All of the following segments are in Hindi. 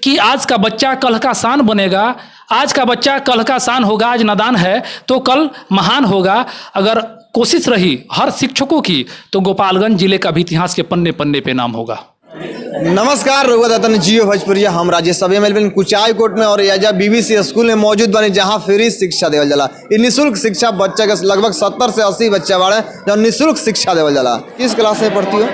कि आज का बच्चा कल का शान बनेगा, आज का बच्चा कल का शान होगा, आज नादान है तो कल महान होगा। अगर कोशिश रही हर शिक्षकों की तो गोपालगंज जिले का भी इतिहास के पन्ने पन्ने पे नाम होगा। नमस्कार, रघुआ दत्तन जियो भोजपुरिया। हम राजेश सभी मेलबिन कुचाई कोट में और एजा बीबीसी स्कूल में मौजूद बने, जहां फ्री शिक्षा देवल जाला। ये निःशुल्क शिक्षा बच्चा के लगभग 70 से 80 बच्चे बाड़े जो निःशुल्क शिक्षा देवल जाला। किस क्लास में पढ़ती हो?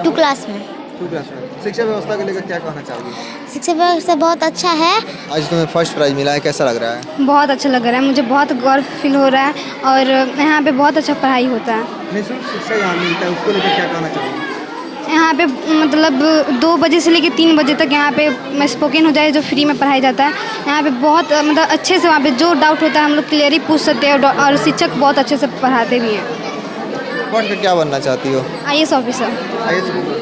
2 क्लास में। 2 क्लास में। शिक्षा व्यवस्था को लेकर क्या कहना चाहोगी? शिक्षा व्यवस्था बहुत अच्छा है। आज तुम्हें फर्स्ट प्राइज मिला है, कैसा लग रहा है? बहुत अच्छा लग रहा है, मुझे बहुत गर्व फील हो रहा है और यहाँ पे बहुत अच्छा पढ़ाई होता है। निःशुल्क शिक्षा यहाँ मिलता है, उसको लेकर क्या कहना चाहोगी? यहाँ पे मतलब 2 बजे से लेकर 3 बजे तक यहाँ पे स्पोकन हो जाए जो फ्री में पढ़ाया जाता है। यहाँ पे बहुत मतलब अच्छे से वहाँ पे जो डाउट होता है हम लोग क्लियर ही पूछ सकते हैं और शिक्षक बहुत अच्छे से पढ़ाते भी हैं। पढ़ के क्या बनना चाहती हो? IAS officer.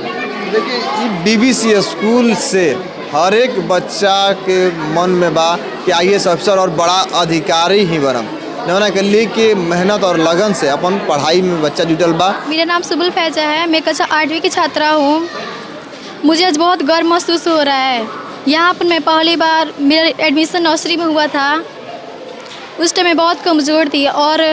देखिए, ये बीबीसी स्कूल से हर एक बच्चा के मन में बा कि IAS अफसर और बड़ा अधिकारी ही बनम। नौना के लिए कि मेहनत और लगन से अपन पढ़ाई में बच्चा जुटल बा। मेरा नाम सुबुल फैजा है, मैं कक्षा 8वीं की छात्रा हूँ। मुझे आज बहुत गर्व महसूस हो रहा है। यहाँ पर मैं पहली बार मेरा एडमिशन नर्सरी में हुआ था, उस टाइम मैं बहुत कमज़ोर थी और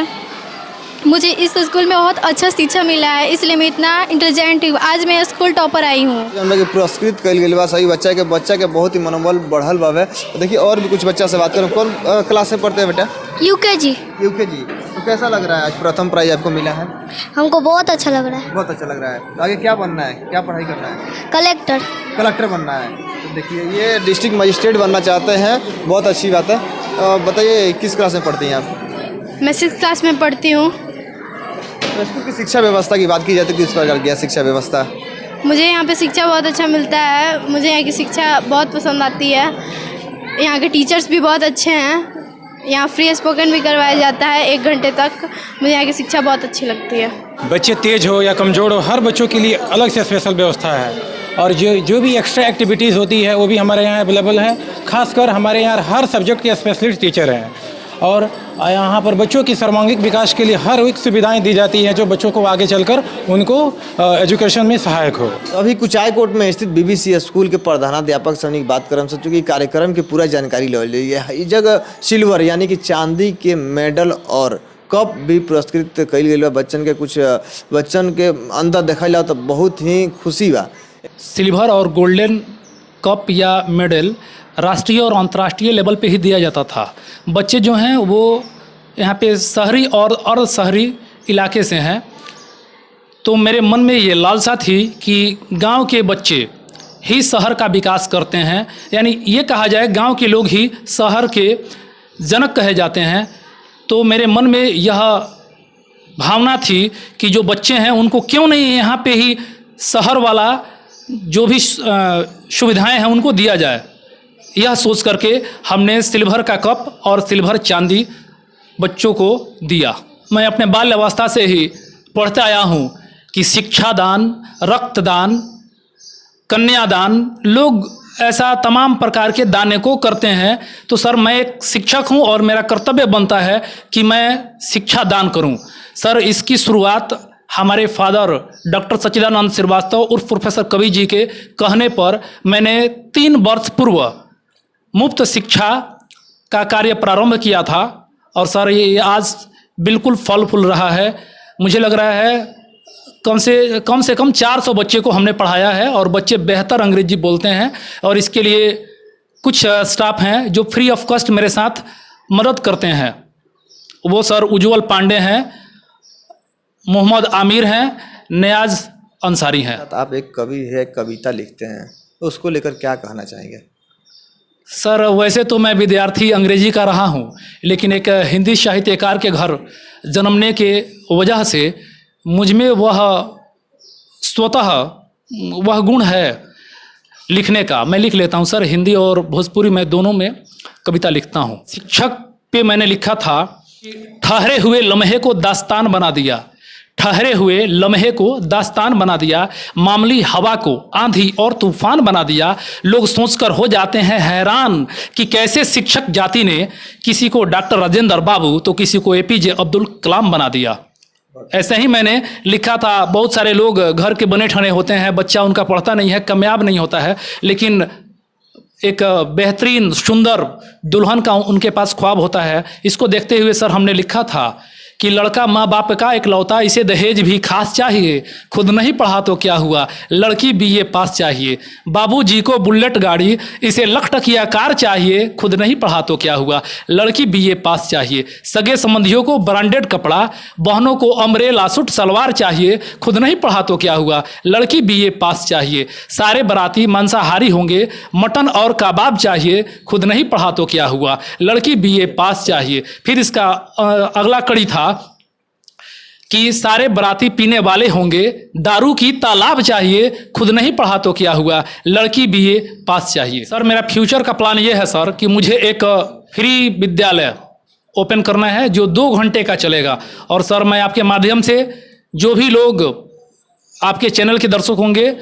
मुझे इस स्कूल में बहुत अच्छा शिक्षा मिला है, इसलिए मैं इतना इंटेलिजेंट हूँ। आज मैं स्कूल टॉपर आई हूँ। हम लोग पुरस्कृत कल गई बा सही बच्चा के बहुत ही मनोबल बढ़ल बावे। देखिए और भी कुछ बच्चा से बात करें। कौन क्लास में पढ़ते हैं बेटा? UKG। UKG। तो कैसा लग रहा है आज प्रथम प्राइज आपको मिला है? हमको बहुत अच्छा लग रहा है। बहुत अच्छा लग रहा है। तो आगे क्या बनना है, क्या पढ़ाई करना है? कलेक्टर बनना है। तो देखिए ये डिस्ट्रिक्ट मजिस्ट्रेट बनना चाहते हैं, बहुत अच्छी बात है। बताइए किस क्लास में पढ़ती हैं आप? मैं 6th क्लास में पढ़ती हूँ। तो स्कूल की शिक्षा व्यवस्था की बात की जाए तो किस प्रकार की शिक्षा व्यवस्था? मुझे यहाँ पे शिक्षा बहुत अच्छा मिलता है, मुझे यहाँ की शिक्षा बहुत पसंद आती है। यहाँ के टीचर्स भी बहुत अच्छे हैं। यहाँ फ्री स्पोकन भी करवाया जाता है 1 घंटे तक। मुझे यहाँ की शिक्षा बहुत अच्छी लगती है। बच्चे तेज हो या कमज़ोर हो, हर बच्चों के लिए अलग से स्पेशल व्यवस्था है और जो भी एक्स्ट्रा एक्टिविटीज़ होती है वो भी हमारे यहाँ अवेलेबल है। खासकर हमारे यहाँ हर सब्जेक्ट के स्पेशलिस्ट टीचर हैं और यहाँ पर बच्चों की सर्वांगीण विकास के लिए हर एक सुविधाएं दी जाती हैं जो बच्चों को आगे चलकर उनको एजुकेशन में सहायक हो। अभी कुचाई कोट में स्थित बीबीसी स्कूल के प्रधानाध्यापक से बात करम सोचो कि कार्यक्रम की पूरा जानकारी ले ली है। इस जगह सिल्वर यानी कि चांदी के मेडल और कप भी पुरस्कृत कल गई। बच्चन के कुछ बच्चन के अंदर देखा जाए तो बहुत ही खुशी बा। सिल्वर और गोल्डन कप या मेडल राष्ट्रीय और अंतर्राष्ट्रीय लेवल पे ही दिया जाता था। बच्चे जो हैं वो यहाँ पे शहरी और अर्ध शहरी इलाके से हैं, तो मेरे मन में ये लालसा थी कि गांव के बच्चे ही शहर का विकास करते हैं, यानी ये कहा जाए गांव के लोग ही शहर के जनक कहे जाते हैं। तो मेरे मन में यह भावना थी कि जो बच्चे हैं उनको क्यों नहीं यहाँ पे ही शहर वाला जो भी सुविधाएं हैं उनको दिया जाए। यह सोच करके हमने सिल्वर का कप और सिल्वर चांदी बच्चों को दिया। मैं अपने बाल्य अवस्था से ही पढ़ता आया हूँ कि शिक्षादान, रक्तदान, कन्यादान, लोग ऐसा तमाम प्रकार के दाने को करते हैं। तो सर मैं एक शिक्षक हूँ और मेरा कर्तव्य बनता है कि मैं शिक्षा दान करूँ। सर इसकी शुरुआत हमारे फादर डॉक्टर सच्चिदानंद श्रीवास्तव उर्फ प्रोफेसर कवि जी के कहने पर मैंने 3 वर्ष पूर्व मुफ्त शिक्षा का कार्य प्रारंभ किया था और सर ये आज बिल्कुल फल फूल रहा है। मुझे लग रहा है कम से कम 400 बच्चे को हमने पढ़ाया है और बच्चे बेहतर अंग्रेजी बोलते हैं और इसके लिए कुछ स्टाफ हैं जो फ्री ऑफ कॉस्ट मेरे साथ मदद करते हैं। वो सर उज्जवल पांडे हैं, मोहम्मद आमिर हैं, नियाज अंसारी हैं। आप एक कवि है, कविता लिखते हैं, तो उसको लेकर क्या कहना चाहेंगे? सर वैसे तो मैं विद्यार्थी अंग्रेजी का रहा हूँ, लेकिन एक हिंदी साहित्यकार के घर जन्मने के वजह से मुझ में वह स्वतः वह गुण है लिखने का। मैं लिख लेता हूँ सर, हिंदी और भोजपुरी में दोनों में कविता लिखता हूँ। शिक्षक पे मैंने लिखा था, ठहरे हुए लम्हे को दास्तान बना दिया, ठहरे हुए लम्हे को दास्तान बना दिया, मामूली हवा को आंधी और तूफान बना दिया। लोग सोचकर हो जाते हैं हैरान कि कैसे शिक्षक जाति ने किसी को डॉक्टर राजेंद्र बाबू तो किसी को APJ अब्दुल कलाम बना दिया। ऐसे ही मैंने लिखा था। बहुत सारे लोग घर के बने ठने होते हैं, बच्चा उनका पढ़ता नहीं है, कामयाब नहीं होता है, लेकिन एक बेहतरीन सुंदर दुल्हन का उनके पास ख्वाब होता है। इसको देखते हुए सर हमने लिखा था कि लड़का माँ बाप का इकलौता, इसे दहेज भी खास चाहिए, खुद नहीं पढ़ा तो क्या हुआ, लड़की बीए पास चाहिए। बाबूजी को बुलेट गाड़ी, इसे लखटकिया कार चाहिए, खुद नहीं पढ़ा तो क्या हुआ, लड़की बीए पास चाहिए। सगे संबंधियों को ब्रांडेड कपड़ा, बहनों को अम्ब्रेला सूट सलवार चाहिए, खुद नहीं पढ़ा तो क्या हुआ, लड़की बीए पास चाहिए। सारे बाराती मांसाहारी होंगे, मटन और कबाब चाहिए, खुद नहीं पढ़ा तो क्या हुआ, लड़की बीए पास चाहिए। फिर इसका अगला कड़ी था कि सारे बराती पीने वाले होंगे, दारू की तालाब चाहिए, खुद नहीं पढ़ा तो क्या हुआ, लड़की बीए पास चाहिए। सर मेरा फ्यूचर का प्लान ये है सर कि मुझे एक फ्री विद्यालय ओपन करना है जो 2 घंटे का चलेगा। और सर मैं आपके माध्यम से जो भी लोग आपके चैनल के दर्शक होंगे,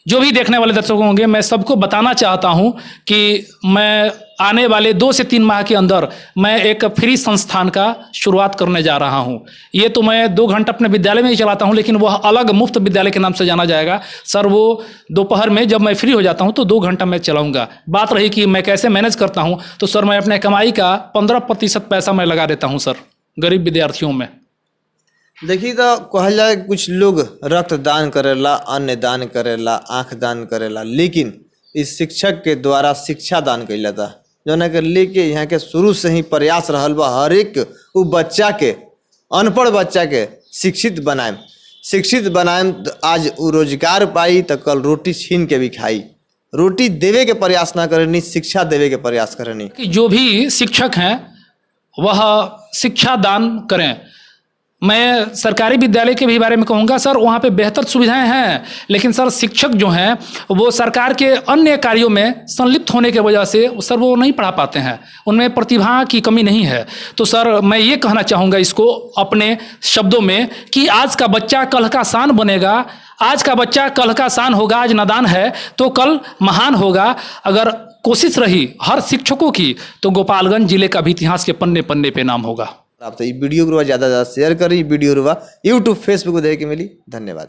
जो भी देखने वाले दर्शक होंगे, मैं सबको बताना चाहता हूं कि मैं आने वाले 2 से 3 माह के अंदर मैं एक फ्री संस्थान का शुरुआत करने जा रहा हूं। ये तो मैं 2 घंटा अपने विद्यालय में ही चलाता हूं, लेकिन वह अलग मुफ्त विद्यालय के नाम से जाना जाएगा। सर वो दोपहर में जब मैं फ्री हो जाता हूं तो 2 घंटा मैं चलाऊंगा। बात रही कि मैं कैसे मैनेज करता हूं, तो सर मैं अपने कमाई का 15% पैसा मैं लगा देता हूँ सर गरीब विद्यार्थियों में। देखिए तो कहल जाए कुछ लोग रक्त दान करेला, अन्न दान करेला, आँख दान करेला, लेकिन इस शिक्षक के द्वारा शिक्षा दान कैल जाता, जौना के लेके यहाँ के शुरू से ही प्रयास रहल बा हर एक उ बच्चा के, अनपढ़ बच्चा के शिक्षित बनाएम तो आज उ रोजगार पाई तो कल रोटी छीन के भी खाई। रोटी देवे के प्रयास ना करनी, शिक्षा देवे के प्रयास करनी। कि जो भी शिक्षक हैं वह शिक्षा दान करें। मैं सरकारी विद्यालय के भी बारे में कहूँगा सर, वहाँ पे बेहतर सुविधाएं हैं, लेकिन सर शिक्षक जो हैं वो सरकार के अन्य कार्यों में संलिप्त होने की वजह से सर वो नहीं पढ़ा पाते हैं, उनमें प्रतिभा की कमी नहीं है। तो सर मैं ये कहना चाहूँगा इसको अपने शब्दों में कि आज का बच्चा कल का शान बनेगा, आज का बच्चा कल का शान होगा। आज नादान है तो कल महान होगा। अगर कोशिश रही हर शिक्षकों की तो गोपालगंज जिले का भी इतिहास के पन्ने पन्ने पे नाम होगा। आप तो ये वीडियो को ज़्यादा से ज़्यादा शेयर करी, वीडियो यूट्यूब फेसबुक को देखे के मिली। धन्यवाद।